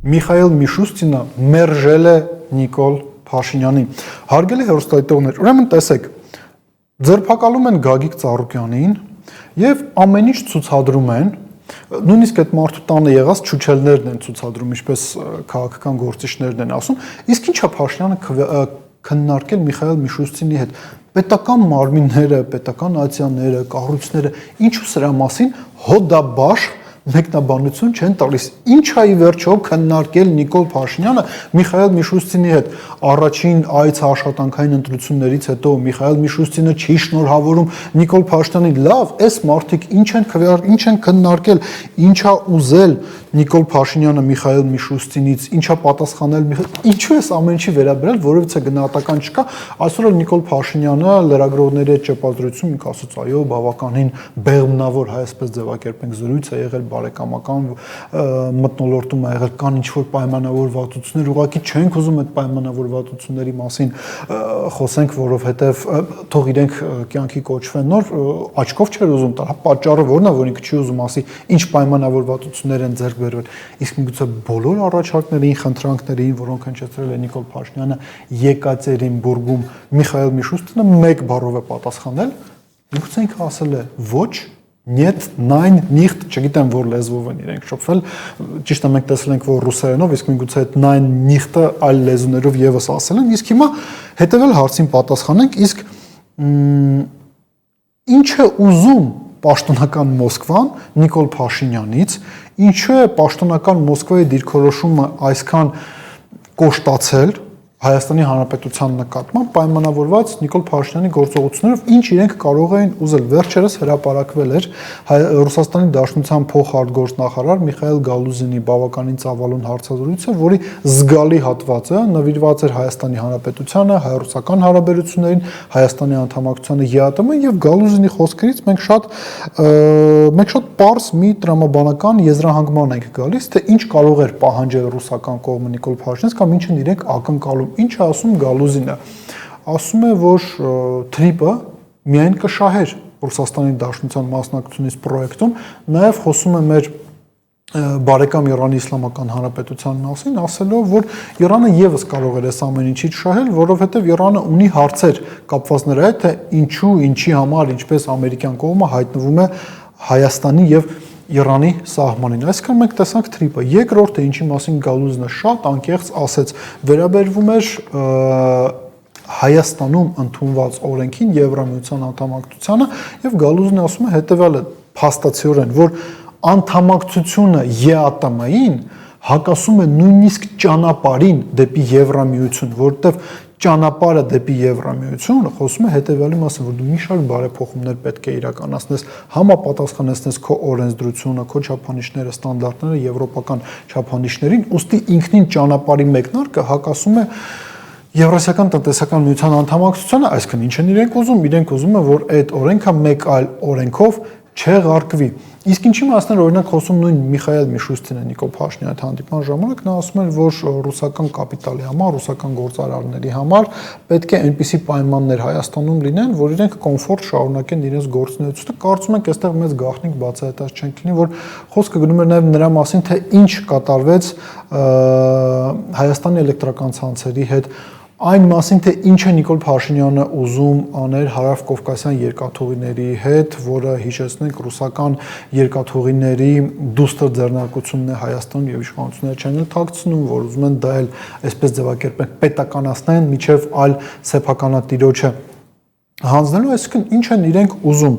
Միխայել Միշուստինը մերժել է Նիկոլ Փաշինյանին։ Հարգելի հեռուստադիտողներ, ուրեմն տեսեք, ձերբակալում են Գագիկ Ծառուկյանին եւ ամեն ինչ ցուցադրում են, նույնիսկ այդ մարդու տանը եղած չուչելներն են ցուցադրում, ինչպես քաղաքական գործիչներն են ասում, իսկ ինչա Փաշինյանը քննարկել Միխայել Միշուստինի հետ։ Պետական մարմինները, պետական ացիաները, կառույցները, ինչու սրա մասին հոդաբաշխ մեկնաբանություն չեն տալիս։ Ինչա ի վերջո քննարկել Նիկոլ Փաշինյանը Միխայել Միշուստինի հետ։ Առաջին այց աշխատանքային ընտրություններից հետո Միխայել Միշուստինը չի շնորհավորում Նիկոլ Փաշինյանին։ Լավ, այս մարդիկ ինչ են քննարկել, ինչա ուզել Նիկոլ Փաշինյանը Միխայել Միշուստինից, ինչա պատասխանել, ինչու էս ամեն ինչի վերաբերել, որովհետեւ գնահատական չկա։ Այսօր էլ Նիկոլ Փաշինյանը լրագրողների հետ ճեպազրույցում ինք ասաց, այո, բավականին բեղմնավոր, այսպես ձևակերպենք, զրույց է եղել, բարեկամական մթնոլորտում ա եղել, կան ինչ-որ պայմանավորվածություններ, ուղղակի չենք ուզում այդ պայմանավորվածությունների մասին խոսենք, որովհետև թող իրենք կյանքի կոչվեն նոր, աչքով չեր ուզում տալ, պատճառը որն է, որ ինքը չի ուզում ասի, ինչ պայմանավորվածություններ են ձեռք բերվել, իսկ միգուցե բոլոր առաջարկներին, խնդրանքներին, որոնք հնչեցրել է Նիկոլ Փաշինյանը Եկատերինբուրգում Միխայել Միշուստինը մեկ բառով է պատասխանել, միգուցե ինքը ասել է ոչ, Нет, nein, nicht, չգիտեմ որ լեզվով են իրենք շփվել, ճիշտ է մենք տեսել ենք որ ռուսերենով, իսկ միգուցե այդ nein, nicht-ը այլ լեզուներով եւս ասել են, իսկ հիմա հետեւել հարցին պատասխանենք, իսկ ինչ է ուզում պաշտոնական Մոսկվան Նիկոլ Փաշինյանից, ինչու է պաշտոնական Մոսկվայի դիրքորոշումը այսքան կոշտացել Հայաստանի Հանրապետության նկատմամբ պայմանավորված Նիկոլ Փաշինյանի գործողություններով, ինչ իրենք կարող էին ուզել։ Վերջերս հրապարակվել էր Ռուսաստանի Դաշնության փոխարտգործնախարար Միխայել Գալուզինի բավականին ծավալուն հարցազրույցը, որի զգալի հատվածը նվիրված էր Հայաստանի Հանրապետությանը, հայ-ռուսական հարաբերություններին, Հայաստանի անդամակցությանը ԵԱՏՄ եւ Գալուզինի խոսքերից մենք շատ պարզ մի տրամաբանական եզրահանգման ենք գալիս, թե ինչ կարող էր պահանջել ռուսական կողմը Նիկոլ Փաշինյանից կամ ինչ են իրենք ակնկալում։ Ինչ է ասում Գալուզինը։ Ասում է, որ թրիպը միայն կշահեր Ռուսաստանի Դաշնության մասնակցությունից պրոյեկտում, նաև խոսում է մեր բարեկամ Իրանի Իսլամական Հանրապետության մասին, ասելով, որ Իրանը եւս կարող էր այս ամեն ինչից շահել, որովհետեւ Իրանը ունի հարցեր կապված նրա հետ, թե ինչու, ինչի համար, ինչպես ամերիկյան կողմը հայտնվում է Հայաստանի եւ Իրանի սահմանին։ Այսինքն մենք տեսանք թրիպը։ Երկրորդը, ինչի մասին Գալուզինը շատ անկեղծ ասեց, վերաբերվում էր Հայաստանում ընդունված օրենքին, Եվրամիության անդամակցությանը, եւ Գալուզինը ասում է հետեւյալը փաստացիորեն, որ անդամակցությունը ԵԱՏՄ-ին հակասում է նույնիսկ ճանապարհին դեպի Եվրամիություն, որտեղ ճանապարհը դեպի Եվրամիություն խոսում է հետեւյալի մասին, որ դու մի շարք բարեփոխումներ պետք է իրականացնես, համապատասխանեցնես քո օրենսդրությունը, քո չափանիշները, ստանդարտները եվրոպական չափանիշներին, ուստի ինքնին ճանապարհի մեկնարկը հակասում է Եվրասիական տնտեսական միության անդամակցությանը, այսինքն ինչ են իրենք ուզում, իրենք ուզում են, որ այդ օրենքը մեկ այլ օրենքով չեղարկվի։ Իսկ ինչի մասն էր օրինակ խոսում նույն Միխայել Միշուստինը Նիկոլ Փաշինյանի հետ հանդիպման ժամանակ, նա ասում էր, որ ռուսական կապիտալի համար, ռուսական գործարարների համար պետք է այնպիսի պայմաններ Հայաստանում լինեն, որ իրենք կոմֆորտ շարունակեն իրենց գործունեությունը։ Կարծում ենք, այստեղ մեծ գաղտնիք բացահայտած չենք լինի, որ խոսքը գնում էր նաև նրա մասին, թե ինչ կատարվեց Հայաստանի էլեկտրական ցանցերի հետ, այն մասին, թե ինչ է Նիկոլ Փաշինյանը ուզում անել հարավկովկասյան երկաթուղիների հետ, որը հիշեցնենք ռուսական երկաթուղիների դուստր ձեռնարկությունն է Հայաստանում եւ իշխանությունները չեն էլ թաքցնում, որ ուզում են դա էլ այսպես ձևակերպենք պետականացնեն միջև այլ սեփականատիրոջը հանձնելու, այսինքն ինչ են իրենք ուզում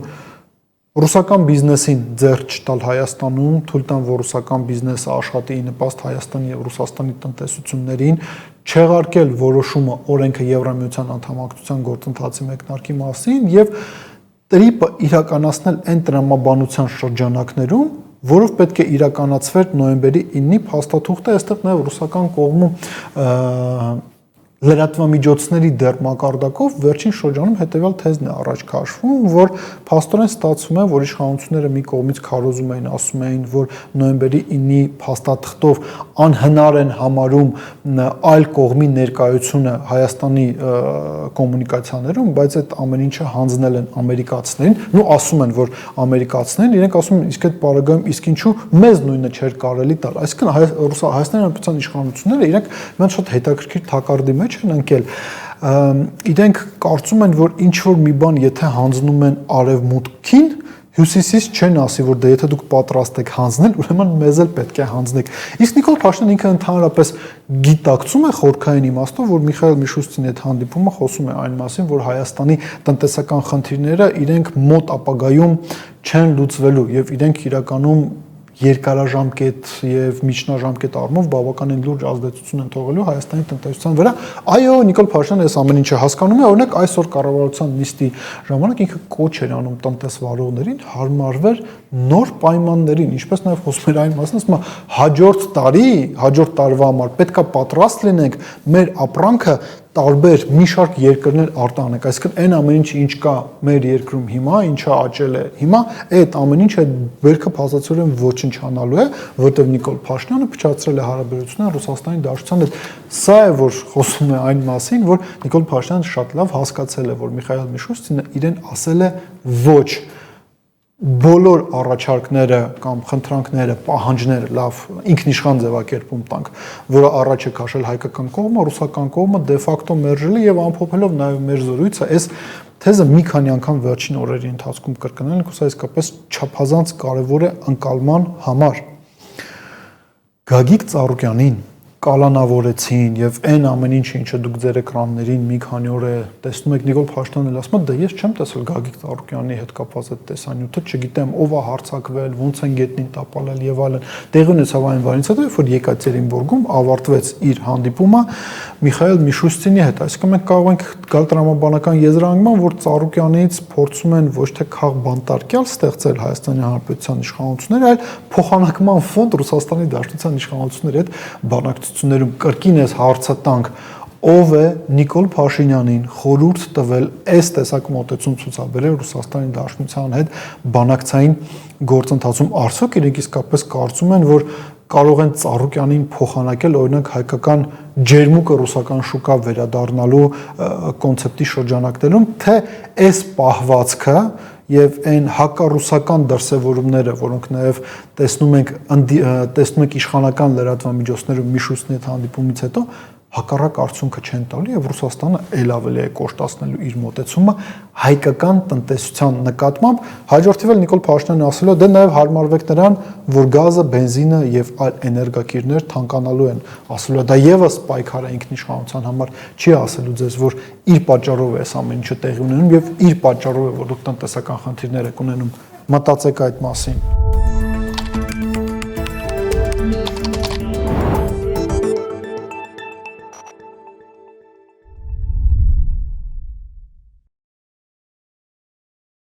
ռուսական բիզնեսին ձեռք չտալ Հայաստանում, թույլ տան, որ ռուսական բիզնեսը աշխատի ի նպաստ Հայաստանի եւ Ռուսաստանի տնտեսություններին, չեղարկել որոշումը օրենքը Եվրամիության անդամակցության գործընթացի մեկնարկի մասին եւ տրիպը իրականացնել այն տրամաբանության շրջանակներում, որով պետք է իրականացվեր նոյեմբերի 9-ի փաստաթուղթը, այստեղ նաեւ ռուսական կողմում լրատվամիջոցների դեռ մակարդակով վերջին շրջանում հետևյալ թեզն է առաջ քաշվում, որ փաստորեն ստացվում է, որ իշխանությունները մի կողմից քարոզում էին, ասում էին, որ նոյեմբերի 9-ի փաստաթղթով անհնար են համարում այլ կողմի ներկայությունը Հայաստանի կոմունիկացիաներում, բայց այդ ամեն ինչը հանձնել են ամերիկացիներին, ու ասում են, որ ամերիկացիներն իրենք ասում են, իսկ այդ պարագայում իսկ ինչու մեզ նույնը չէր կարելի տալ, այսինքն Հայաստանի Հանրապետության իշխանությունները իրենք մեն շատ հետաքրքիր թակարդի մեջ են ընկել, իրենք կարծում են, որ ինչ որ մի բան եթե հանձնում են արևմուտքին, հյուսիսից չեն ասի, որ դե եթե դուք պատրաստ եք հանձնել, ուրեմն մեզ էլ պետք է հանձնեք։ Իսկ Նիկոլ Փաշինյանը ինքը ընդհանրապես գիտակցում է խորքային իմաստով, որ Միխայել Միշուստինի հետ հանդիպումը խոսում է այն մասին, որ Հայաստանի տնտեսական խնդիրները իրենք մոտ ապագայում չեն լուծվելու եւ իրենք իրականում երկարաժամկետ եւ միջնաժամկետ առումով բավականին լուրջ ազդեցություն են թողելու Հայաստանի տնտեսության վրա։ Այո, Նիկոլ Փաշինյանը այս ամեն ինչը հասկանում է, օրինակ այսօր կառավարության նիստի ժամանակ ինքը կոչ էր անում տնտեսվարողներին հարմարվեր նոր պայմաններին, ինչպես նաեւ խոսում էր այն մասին, ասում է հաջորդ տարվա համար պետքա պատրաստ լինենք մեր ապրանքը տարբեր մի շարք երկրներ արտանենք, այսինքն այն ամեն ինչը ինչ կա մեր երկրում հիմա, ինչը աճել է հիմա, այդ ամեն ինչը բերքը փաստացիորեն ոչնչանալու է, որտեղ Նիկոլ Փաշինյանը փչացրել է հարաբերությունները Ռուսաստանի Դաշնության հետ։ Սա է, որ խոսում է այն մասին, որ Նիկոլ Փաշինյանը շատ լավ հասկացել է, որ Միխայել Միշուստինը իրեն ասել է ոչ բոլոր առաջարկները կամ խնդրանքները, պահանջները լավ ինքնիշխան ձևակերպում տանք, որը առաջ է քաշել հայկական կողմը, ռուսական կողմը դե ֆակտո մերժել է եւ ամփոփելով նաեւ մեր զրույցը, այս թեզը մի քանի անգամ վերջին օրերի ընթացքում կրկնել ենք, ու իսկապես չափազանց կարեւոր է ընկալման համար։ Գագիկ Ծառուկյանին կալանավորեցին եւ այն ամեն ինչը, ինչը դուք ձեր էկրաններին մի քանի օր է տեսնում եք, Նիկոլ Փաշինյանն էլ ասում է, դե ես չեմ տեսել Գագիկ Ծառուկյանի հետ կապված այդ տեսանյութը, չգիտեմ ով է հարձակվել, ոնց են գետնին տապալել եւ այլն։ Տեղի ունեցավ այն բանից հետո, երբ որ Եկատերինբուրգում ավարտվեց իր հանդիպումը Միխայել Միշուստինի հետ, այսինքն մենք կարող ենք գալ տրամաբանական եզրահանգման, որ Ծառուկյանից փորձում են ոչ թե քաղբանտարկյալ ստեղծել Հայաստանի Հանրապետության իշխանությունները, այլ փոխանակման ֆոնդ Ռուսաստանի Դաշնության իշխանությունների հետ բանակցություններում կրկին էս հարցը տանք, ով է Նիկոլ Փաշինյանին խորհուրդ տվել այս տեսակ մոտեցում ցուցաբերել Ռուսաստանի Դաշնության հետ բանակցային գործընթացում, արդյոք իրենք իսկապես կարծում են, որ կարող են Ծառուկյանին փոխանակել օրինակ հայկական ջերմուկը ռուսական շուկա վերադառնալու կոնցեպտի շրջանակներում, թե այս պահվածքը եւ այն հակառուսական դրսևորումները, որոնք նաեւ տեսնում եք իշխանական լրատվամիջոցներում Միշուստինի հետ հանդիպումից հետո հակառակ արդյունքը չեն տալու եւ Ռուսաստանը ել ավելի է կոշտացնելու իր մոտեցումը հայկական տնտեսության նկատմամբ, հաջորդիվ էլ Նիկոլ Փաշինյանը ասել է, դե նաեւ հարմարվեք նրան, որ գազը, բենզինը եւ այլ էներգակիրներ թանկանալու են, ասել է դա եւս պայքար է ինքնիշխանության համար, չի ասելու ձեզ, որ իր պատճառով է այս ամեն ինչը տեղի ունենում եւ իր պատճառով է, որ դուք տնտեսական խնդիրներ եք ունենում, մտածեք այդ մասին։